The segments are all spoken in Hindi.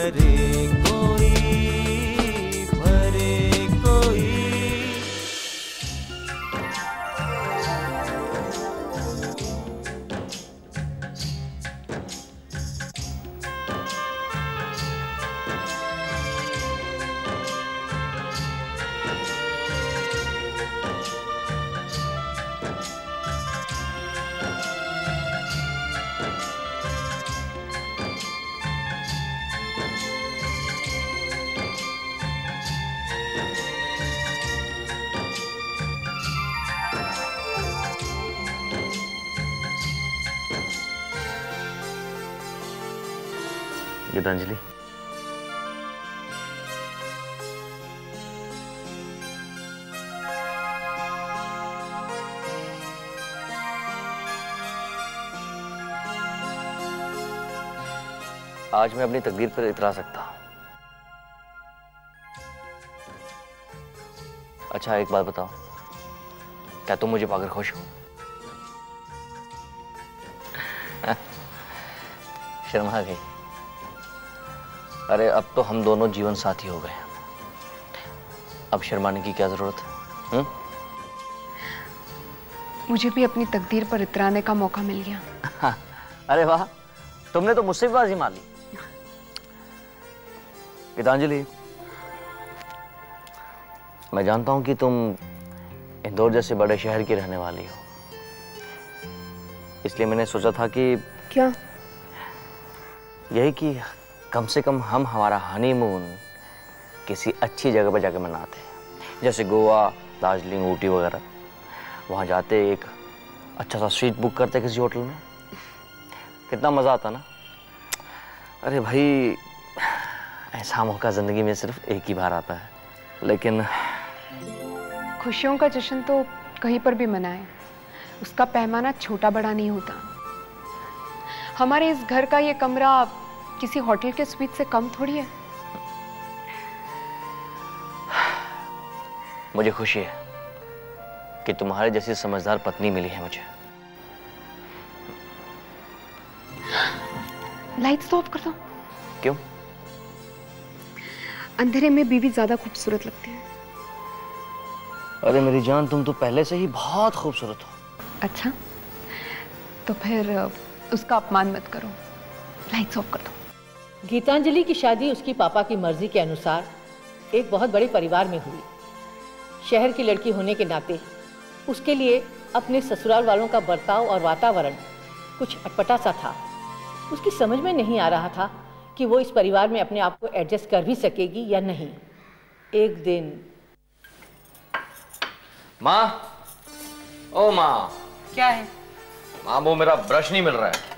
भरे कोई, भरे कोई। गीतांजलि, आज मैं अपनी तकदीर पर इतरा सकता हूं। अच्छा एक बात बताओ, क्या तुम मुझे पाकर खुश हो? शर्मा गई। अरे अब तो हम दोनों जीवन साथी हो गए, अब शर्माने की क्या जरूरत है? मुझे भी अपनी तकदीर पर इतराने का मौका मिल गया। अरे वाह, तुमने तो मुझसे भी बाजी मार ली। गीतांजलि, मैं जानता हूं कि तुम इंदौर जैसे बड़े शहर की रहने वाली हो, इसलिए मैंने सोचा था कि क्या? यही कि कम से कम हम हमारा हनीमून किसी अच्छी जगह पर जाकर मनाते हैं, जैसे गोवा, दार्जिलिंग, ऊटी वगैरह। वहाँ जाते एक अच्छा सा स्वीट बुक करते किसी होटल में, कितना मज़ा आता ना। अरे भाई, ऐसा मौका ज़िंदगी में सिर्फ एक ही बार आता है। लेकिन खुशियों का जश्न तो कहीं पर भी मनाए, उसका पैमाना छोटा बड़ा नहीं होता। हमारे इस घर का ये कमरा किसी होटल के स्वीट से कम थोड़ी है। मुझे खुशी है कि तुम्हारे जैसी समझदार पत्नी मिली है मुझे। लाइट्स तो ऑफ कर दो। क्यों? अंधेरे में बीवी ज्यादा खूबसूरत लगती है। अरे मेरी जान, तुम तो पहले से ही बहुत खूबसूरत हो। अच्छा, तो फिर उसका अपमान मत करो, लाइट्स ऑफ कर दो। गीतांजलि की शादी उसकी पापा की मर्जी के अनुसार एक बहुत बड़े परिवार में हुई। शहर की लड़की होने के नाते उसके लिए अपने ससुराल वालों का बर्ताव और वातावरण कुछ अटपटा सा था। उसकी समझ में नहीं आ रहा था कि वो इस परिवार में अपने आप को एडजस्ट कर भी सकेगी या नहीं। एक दिन माँ, ओ माँ। क्या है? माँ, वो मेरा ब्रश नहीं मिल रहा है।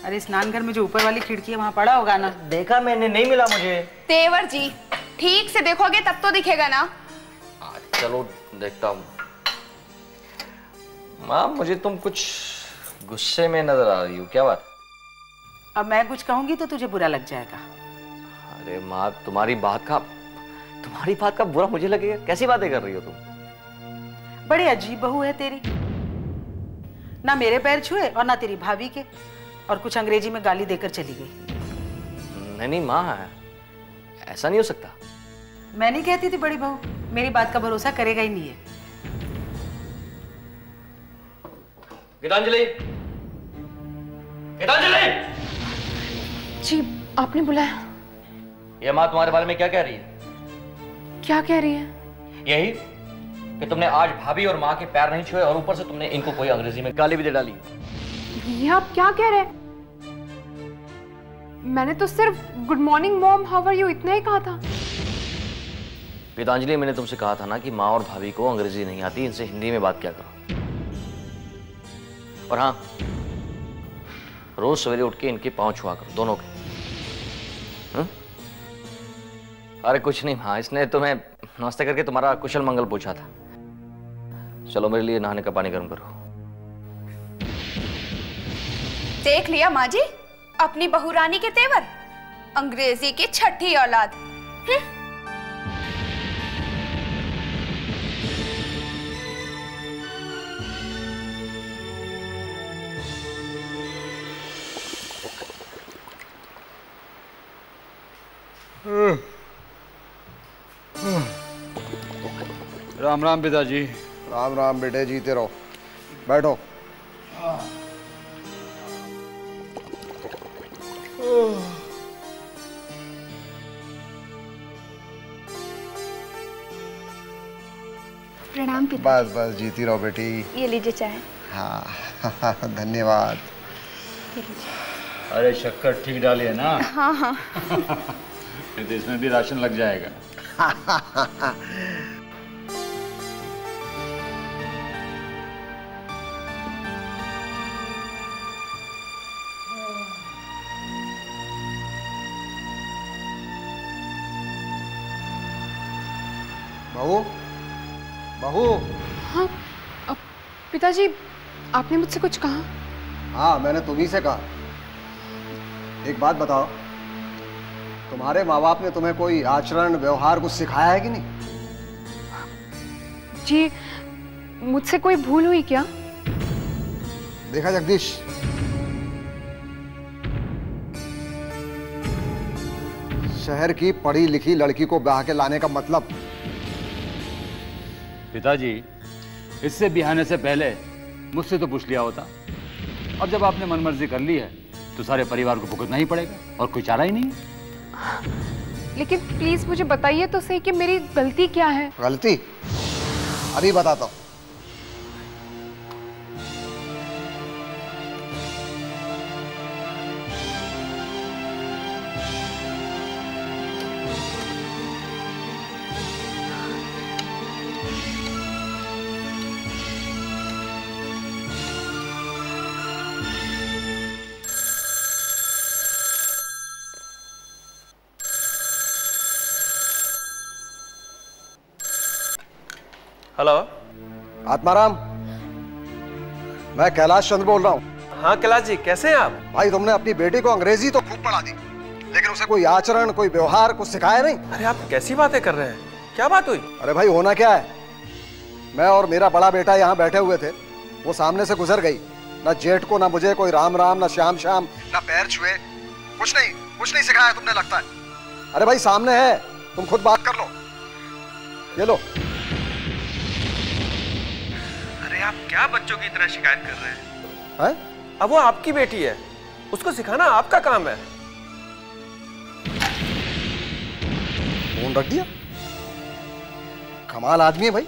अरे स्नान घर में जो ऊपर वाली खिड़की है वहाँ पड़ा होगा ना। देखा मैंने, नहीं मिला मुझे। तेवर जी, ठीक से देखोगे तब तो दिखेगा ना। चलो देखता हूँ। माँ, मुझे तुम कुछ गुस्से में नजर आ रही हो, क्या बात? अब मैं कुछ कहूंगी तो तुझे बुरा लग जाएगा। अरे माँ, तुम्हारी बात का बुरा मुझे लगेगा? कैसी बातें कर रही हो तुम? बड़ी अजीब बहू है तेरी, ना मेरे पैर छुए और ना तेरी भाभी के, और कुछ अंग्रेजी में गाली देकर चली गई। नहीं माँ, ऐसा नहीं हो सकता। मैं नहीं कहती थी बड़ी बहू मेरी बात का भरोसा करेगा ही नहीं है। गीतांजलि, गीतांजलि! जी, आपने बुलाया? ये माँ तुम्हारे बारे में क्या कह रही है? क्या कह रही है? यही कि तुमने आज भाभी और माँ के पैर नहीं छुए और ऊपर से तुमने इनको कोई अंग्रेजी में गाली भी दे डाली। ये आप क्या कह रहे हैं? मैंने तो सिर्फ good morning mom, how are you इतना ही कहा था। गीतांजलि, मैंने तुमसे कहा था ना कि माँ और भाभी को अंग्रेजी नहीं आती, इनसे हिंदी में बात क्या करो। और हाँ, रोज सवेरे उठ के इनके पांव छुआ करो, दोनों के। अरे कुछ नहीं माँ, इसने तो मैं नमस्ते करके तुम्हारा कुशल मंगल पूछा था। चलो मेरे लिए नहाने का पानी गर्म करो। देख लिया माँ जी अपनी बहू रानी के तेवर, अंग्रेजी की छठी औलाद। राम राम पिताजी। राम राम बेटे, जीते रहो। बैठो। प्रणाम पिता। बस बस जीती रहो बेटी। ये लीजिए चाय। हाँ धन्यवाद। अरे शक्कर ठीक डाली है ना? हाँ हाँ। फिर तो इसमें भी राशन लग जाएगा। बहू, बहू। हाँ पिताजी, आपने मुझसे कुछ कहा? हाँ, मैंने तुम्ही से कहा। एक बात बताओ, तुम्हारे माँ बाप ने तुम्हें कोई आचरण व्यवहार कुछ सिखाया है कि नहीं? जी, मुझसे कोई भूल हुई क्या? देखा जगदीश, शहर की पढ़ी लिखी लड़की को ब्याह के लाने का मतलब? पिताजी, इससे बिहाने से पहले मुझसे तो पूछ लिया होता। अब जब आपने मनमर्जी कर ली है तो सारे परिवार को भुगतना ही पड़ेगा और कोई चारा ही नहीं है। लेकिन प्लीज मुझे बताइए तो सही कि मेरी गलती क्या है। गलती? अभी बताता हूं। हेलो। आत्माराम, मैं कैलाश चंद्र बोल रहा हूँ। हाँ कैलाश जी, कैसे हैं आप? भाई, तुमने अपनी बेटी को अंग्रेजी तो खूब पढ़ा दी, लेकिन उसे कोई आचरण, कोई व्यवहार कुछ सिखाया नहीं। अरे आप कैसी बातें कर रहे हैं? क्या बात हुई? अरे भाई, होना क्या है, मैं और मेरा बड़ा बेटा यहाँ बैठे हुए थे, वो सामने से गुजर गई। ना जेठ को, ना मुझे कोई राम राम, ना श्याम श्याम, ना पैर छुए, कुछ नहीं सिखाया तुमने, लगता है। अरे भाई, सामने है, तुम खुद बात कर लो। ये लो। अरे आप क्या बच्चों की तरह शिकायत कर रहे हैं? हैं? अब वो आपकी बेटी है, उसको सिखाना आपका काम है। फोन रख दिया। कमाल आदमी है भाई।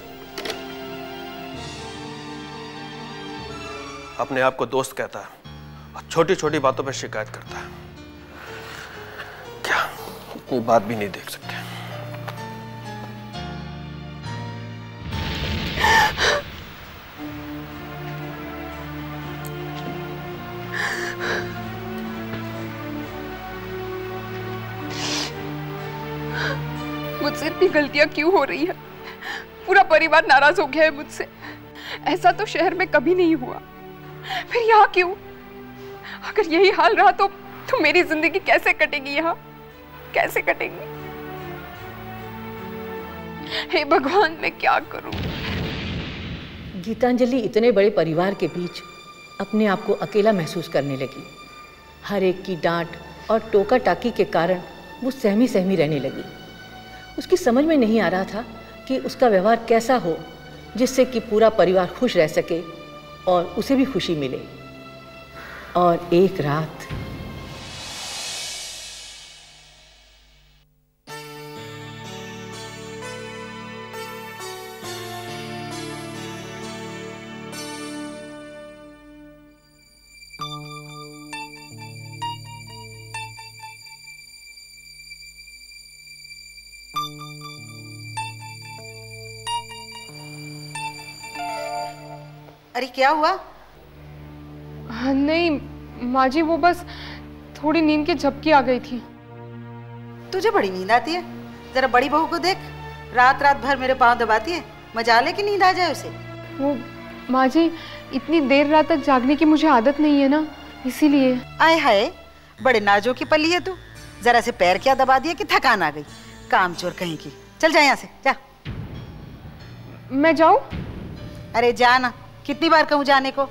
अपने आप को दोस्त कहता है और छोटी छोटी बातों पर शिकायत करता है। क्या इतनी बात भी नहीं देख सकते? मुझसे इतनी गलतियां क्यों हो रही है? पूरा परिवार नाराज हो गया है मुझसे। ऐसा तो शहर में कभी नहीं हुआ, फिर यहाँ क्यों? अगर यही हाल रहा तो मेरी जिंदगी कैसे कटेगी यहाँ? कैसे कटेगी? हे भगवान, मैं क्या करूं? गीतांजलि इतने बड़े परिवार के बीच अपने आप को अकेला महसूस करने लगी। हर एक की डांट और टोका टाकी के कारण वो सहमी सहमी रहने लगी। उसकी समझ में नहीं आ रहा था कि उसका व्यवहार कैसा हो जिससे कि पूरा परिवार खुश रह सके और उसे भी खुशी मिले। और एक रात अरे क्या हुआ? हाँ, नहीं माँ जी, वो बस थोड़ी नींद की झपकी आ गई थी। तुझे बड़ी नींद आती है? जरा बड़ी बहू को देख, रात रात भर मेरे पाँव दबाती है। मजा ले कि नींद आ जाए उसे। वो माँ जी, इतनी देर रात तक जागने की मुझे आदत नहीं है ना, इसीलिए। आए हाय, बड़े नाजों की पली है तू। जरा से पैर क्या दबा दिया कि थकान आ गई। कामचोर कहीं की। चल जा यहाँ से, जा। मैं जाऊं? अरे जा ना, कितनी बार कहूँ जाने को।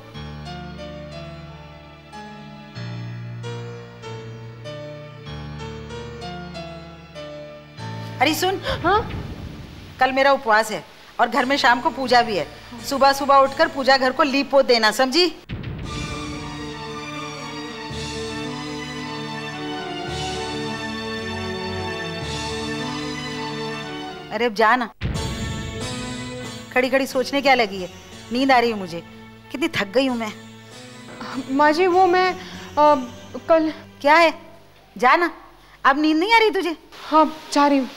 अरे सुन, हाँ कल मेरा उपवास है और घर में शाम को पूजा भी है। सुबह सुबह उठकर पूजा घर को लीप पोत देना, समझी? अरे अब जा ना, खड़ी खड़ी सोचने क्या लगी है? नींद आ रही है मुझे, कितनी थक गई हूं मैं। माँ जी वो मैं कल। क्या है? जा ना, अब नींद नहीं आ रही तुझे? हाँ जा रही हूँ।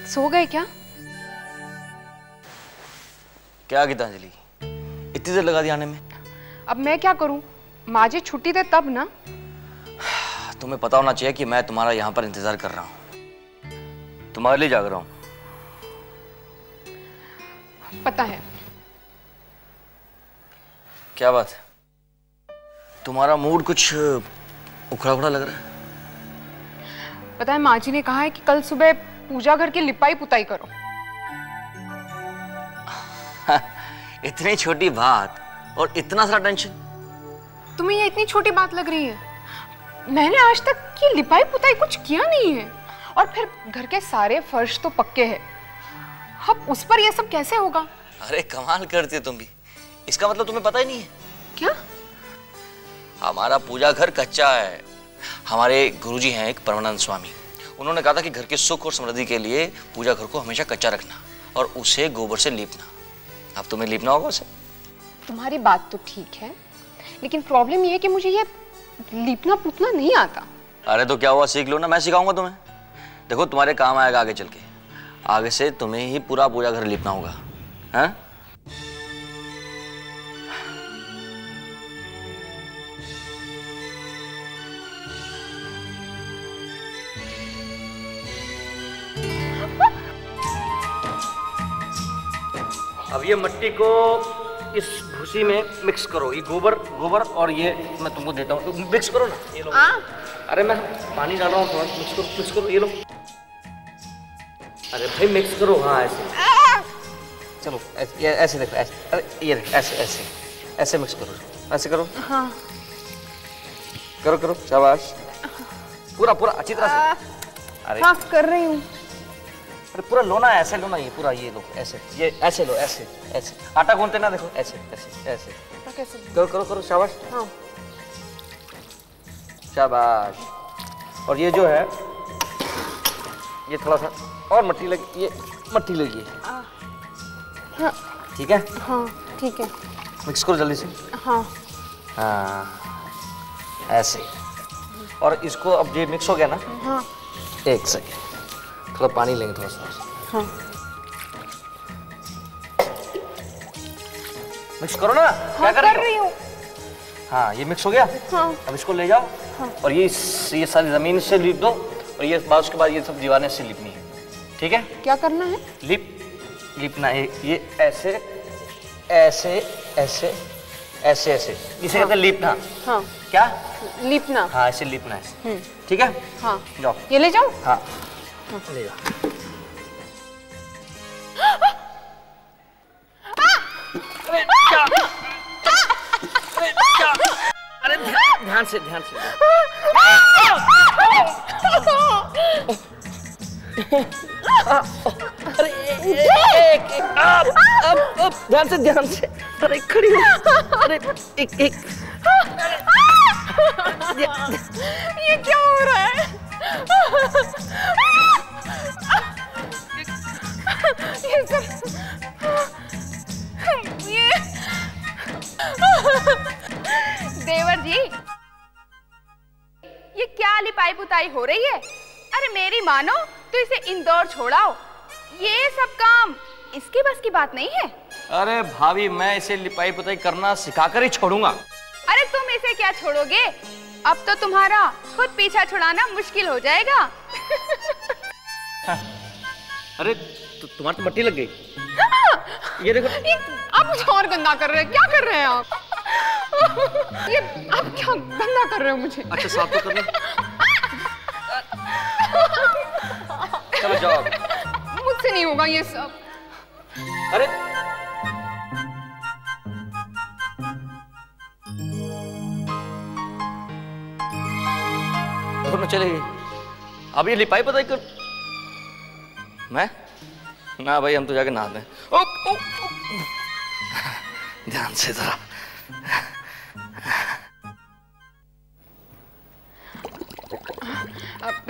सो गए क्या? क्या गीतांजलि, इतनी देर लगा दी आने में? अब मैं क्या करूं? माँ जी छुट्टी दे तब ना। तुम्हें पता होना चाहिए कि मैं तुम्हारा यहाँ पर इंतजार कर रहा हूँ, तुम्हारे लिए जाग रहा हूँ। पता है। क्या बात है, तुम्हारा मूड कुछ उखड़ा उखड़ा लग रहा है? पता है माँ जी ने कहा है कि कल सुबह पूजा घर की लिपाई पुताई करो। इतनी छोटी बात और इतना सारा टेंशन। तुम्हें ये इतनी छोटी बात लग रही है? मैंने आज तक ये लिपाई पुताई कुछ किया नहीं है, और फिर घर के सारे फर्श तो पक्के हैं। अब उस पर ये सब कैसे होगा? अरे कमाल करती हो तुम भी, इसका मतलब तुम्हें पता ही नहीं है क्या? हमारा पूजा घर कच्चा है। हमारे गुरुजी हैं एक परमानंद स्वामी, उन्होंने कहा था कि घर के सुख और समृद्धि के लिए पूजा घर को हमेशा कच्चा रखना और उसे गोबर से लीपना। अब तुम्हें लीपना होगा उसे। तुम्हारी बात तो ठीक है, लेकिन प्रॉब्लम ये है कि मुझे ये लीपना पुतना नहीं आता। अरे तो क्या हुआ, सीख लो ना, मैं सिखाऊंगा तुम्हें। देखो तुम्हारे काम आएगा आगे चल के। आगे से तुम्हें ही पूरा पूजा घर लीपना होगा, हैं? अब ये मिट्टी को इस भूसी में मिक्स करो। ये गोबर और ये मैं तुमको देता हूँ, तो मिक्स करो ना। ये लो। अरे मैं पानी डाल रहा हूँ, थोड़ा मिक्स करो। ये लो। अरे भाई मिक्स करो। हाँ ऐसे, चलो ऐसे देखो, ऐसे। अरे ये देखो, ऐसे मिक्स करो, ऐसे करो। हाँ करो शाबाश, पूरा अच्छी तरह से। अरे हाँ कर रही हूँ। अरे पूरा लो ना, ऐसे लो ना, ये पूरा ये लो, ऐसे, ये ऐसे लो, ऐसे। आटा गूंथते ना, देखो ऐसे। कैसे? करो शाबाश। हाँ शाबाश। और ये जो है, ये थोड़ा सा और मट्टी लगी, हाँ ठीक है? हाँ ठीक है। मिक्स करो जल्दी से। हाँ ऐसे। और इसको अब ये मिक्स हो गया ना? हाँ। एक सेकेंड, थोड़ा पानी लेंगे, थोड़ा सा। हाँ मिक्स करो ना। क्या कर रही हूँ? हाँ ये मिक्स हो गया। हाँ। अब इसको ले जाओ। हाँ। और ये सारी जमीन से लीप दो, और ये उसके बाद ये सब दीवारें से लीपनी है, ठीक है? क्या करना है? लीपना है। ये ऐसे इसे कहते हैं लीपना। हाँ। क्या? लीपना। हाँ ऐसे लीपना है, ठीक है? हाँ। जाओ, ये ले जाओ। हाँ ले जाओ। अरे ध्यान से। अरे अब ध्यान से। अरे खड़ी हो। अरे एक ये क्या हो रहा है? ये सब देवर जी, ये क्या लिपाई पुताई हो रही है? अरे मेरी मानो तो इसे इंदौर छोड़ाओ, ये सब काम इसके बस की बात नहीं है। अरे भाभी, मैं इसे लिपाई पुताई करना सिखाकर ही छोड़ूंगा। अरे तुम इसे क्या छोड़ोगे? अब तो तुम्हारा खुद पीछा छुड़ाना मुश्किल हो जाएगा। अरे तुम्हारी तो मट्टी लग गई। ये देखो, आप मुझे और गंदा कर रहे हैं। क्या कर रहे हैं आप? ये आप क्या गंदा कर रहे हो मुझे? अच्छा साफ तो करना। चलो जाओ। मुझसे नहीं होगा ये सब। अरे दोनों चले गए। अब ये लिपाई पता कर। मैं ना भाई, हम तो जाके नहाते हैं। ओ, ओ, ओ। ध्यान से जरा।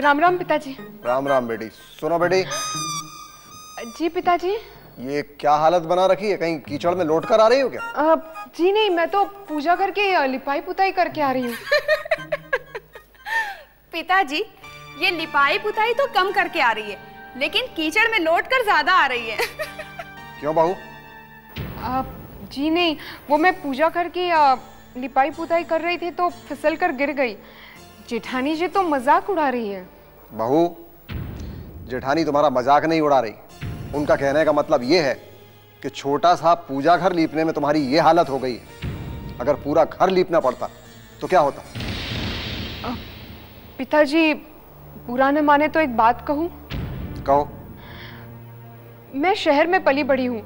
राम राम पिताजी। राम राम बेटी। सुनो बेटी। जी पिताजी। ये क्या हालत बना रखी है, कहीं कीचड़ में लौट कर आ रही हो क्या? जी नहीं, मैं तो पूजा करके लिपाई पुताई करके आ रही हूँ। पिताजी, ये लिपाई पुताई तो कम करके आ रही है, लेकिन कीचड़ में लौट कर ज्यादा आ रही है। क्यों बहू? जी नहीं, वो मैं पूजा करके लिपाई पुताई कर रही थी तो फिसल कर गिर गई। जेठानी जी तो मजाक उड़ा रही है। बहू, जेठानी तुम्हारा मजाक नहीं उड़ा रही। उनका कहने का मतलब ये है कि छोटा सा पूजा घर लीपने में तुम्हारी ये हालत हो गई है। अगर पूरा घर लीपना पड़ता तो क्या होता? पिताजी, बुरा न माने तो एक बात कहूं? कहो। मैं शहर में पली बड़ी हूँ,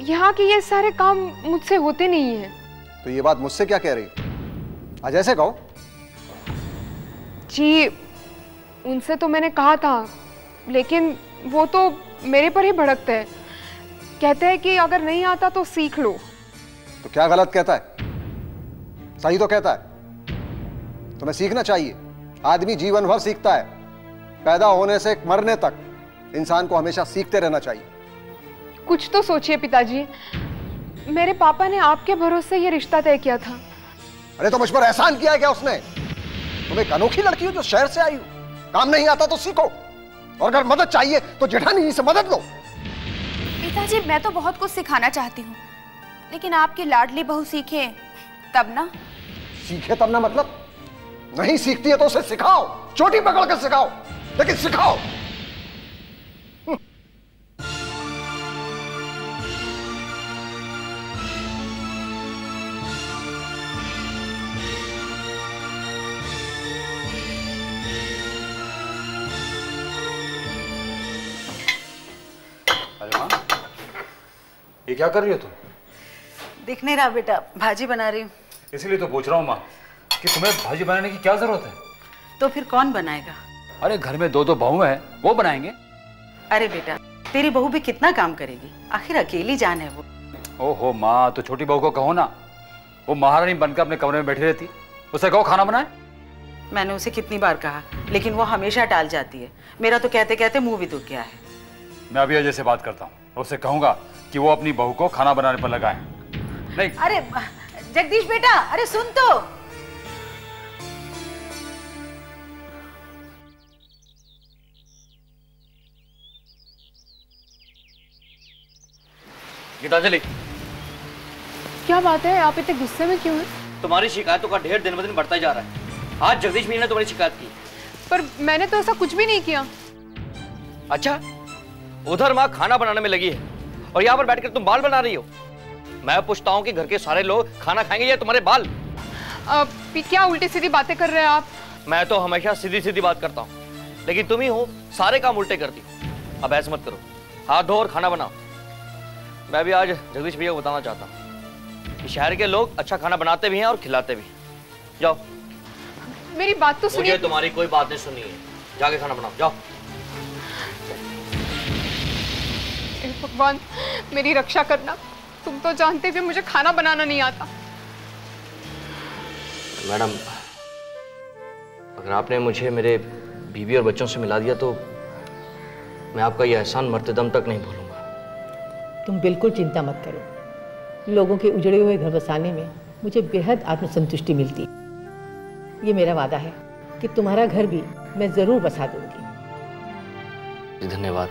यहाँ के ये सारे काम मुझसे होते नहीं हैं। तो ये बात मुझसे क्या कह रही? आज ऐसे कहो। जी, उनसे तो मैंने कहा था, लेकिन वो तो मेरे पर ही भड़कते हैं। कहते हैं कि अगर नहीं आता तो सीख लो। तो क्या गलत कहता है? सही तो कहता है। तुम्हें सीखना चाहिए। आदमी जीवन भर सीखता है। पैदा होने से मरने तक इंसान को हमेशा सीखते रहना चाहिए। कुछ तो सोचिए पिताजी, मेरे पापा ने आपके भरोसे ये रिश्ता तय किया था। अरे तो मुझ पर एहसान किया है क्या उसने? तुम एक अनोखी लड़की हो जो शहर से आई हो। काम नहीं आता तो सीखो, और अगर मदद चाहिए तो जेठानी जी से मदद लो। पिताजी, मैं तो बहुत कुछ सिखाना चाहती हूँ, लेकिन आपकी लाडली बहू सीखे तब ना। सीखे तब ना मतलब? नहीं सीखती है तो उसे सिखाओ, चोटी पकड़ कर सिखाओ, लेकिन सिखाओ। अरे माँ, ये क्या कर रही हो तुम? दिख नहीं रहा बेटा, भाजी बना रही हूँ। इसलिए तो पूछ रहा हूँ माँ कि तुम्हें भाजी बनाने की क्या जरूरत है? तो फिर कौन बनाएगा? अरे घर में दो बहू हैं, वो बनाएंगे। अरे बेटा, तेरी बहू भी कितना काम करेगी, आखिर अकेली जान है वो। ओहो माँ, तो छोटी बहू को कहो ना, वो महारानी बनकर अपने कमरे में बैठी रहती, उसे कहो खाना बनाए। मैंने उसे कितनी बार कहा, लेकिन वो हमेशा टाल जाती है। मेरा तो कहते कहते मुंह भी दुख गया है। मैं अभी अजय से बात करता हूँ, उससे कहूंगा कि वो अपनी बहू को खाना बनाने पर लगाए। नहीं। अरे जगदीश बेटा, अरे सुन तो। गीतांजलि, क्या बात है, आप इतने गुस्से में क्यों हैं? तुम्हारी शिकायतों का ढेर दिन ब दिन बढ़ता ही जा रहा है। आज जगदीश भैया ने तुम्हारी शिकायत की। पर मैंने तो ऐसा कुछ भी नहीं किया। अच्छा, उधर माँ खाना बनाने में लगी है और यहाँ पर बैठकर तुम बाल बना रही हो। मैं पूछता हूँ कि घर के सारे लोग खाना खाएंगे या तुम्हारे बाल? क्या उल्टी सीधी बातें कर रहे हैं आप? मैं तो हमेशा सीधी सीधी बात करता हूँ, लेकिन तुम ही हो सारे काम उल्टे करती। अब ऐसे मत करो, हाथ धो और खाना बनाओ। मैं भी आज जगदीश भैया को बताना चाहता हूँ कि शहर के लोग अच्छा खाना बनाते भी हैं और खिलाते भी। जाओ। मेरी बात तो सुनिए। मुझे तुम्हारी कोई बात नहीं सुननी है, जाके खाना बनाओ, जाओ। भगवान, मेरी रक्षा करना। तुम तो जानते भी मुझे खाना बनाना नहीं आता। मैडम, अगर आपने मुझे मेरे बीवी और बच्चों से मिला दिया तो मैं आपका यह एहसान मरते दम तक नहीं भूलूंगा। तुम बिल्कुल चिंता मत करो। लोगों के उजड़े हुए घर बसाने में मुझे बेहद आत्मसंतुष्टि मिलती है। ये मेरा वादा है कि तुम्हारा घर भी मैं जरूर बसा दूंगी। धन्यवाद।